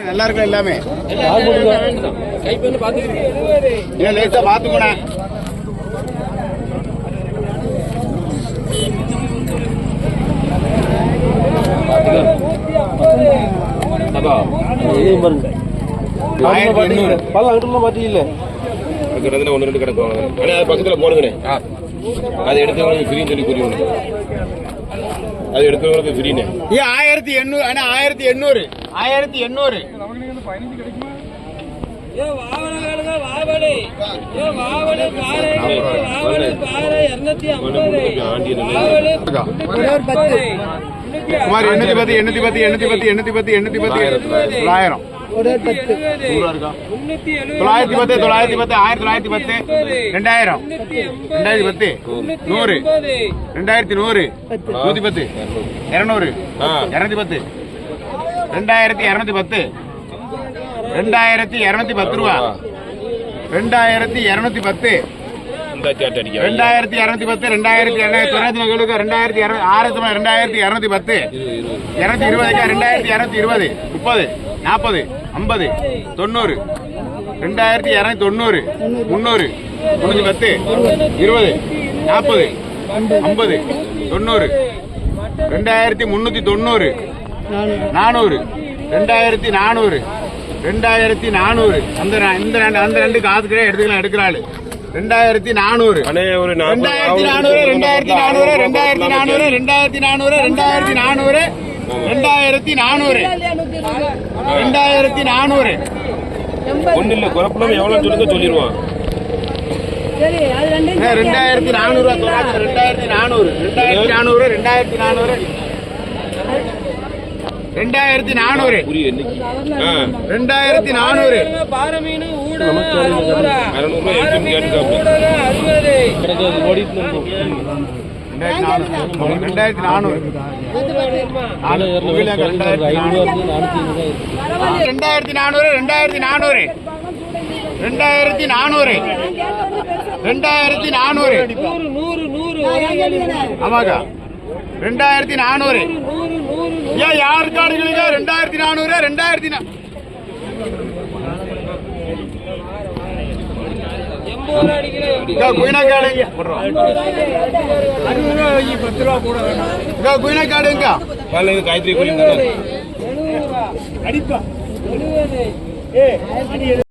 நல்லா இருக்கும் எல்லாமே லேசா பாத்துக்கோண்ணா. ஒன்னு ரெண்டு கிடக்கும் பக்கத்துல போடுங்கண்ணே. அது எடுத்தவங்களுக்கு ஃப்ரீன்னு சொல்லி புரியும். அது எடுத்தவங்களுக்கு ஃப்ரீன்னு 1800. ஆனா 1800 1800 சுமார் 810 810 810 810 810 910 910 1910 1910 2010 2010 100 2100 110 200 210 2210 2210 ரூபா 2210 2210 2210 2210 2220 30 40 50 90 2290 300 310 20 40 50 90 2390 400 2400 2400 அந்த ரெண்டு காசுகளே எடுக்கிறாள் 2400 2400 2400 2400 2400 2400 2400 ஒண்ணு இல்ல குழப்பம் எவ்வளவு சொல்லுங்க சொல்லிடுவான். 2400 2400 ஆமாக்கா 2400 ஏன் யார் காடுகளுங்க 2400 2000 குயினா காடுங்க குயினா காடுங்க காயத்ரி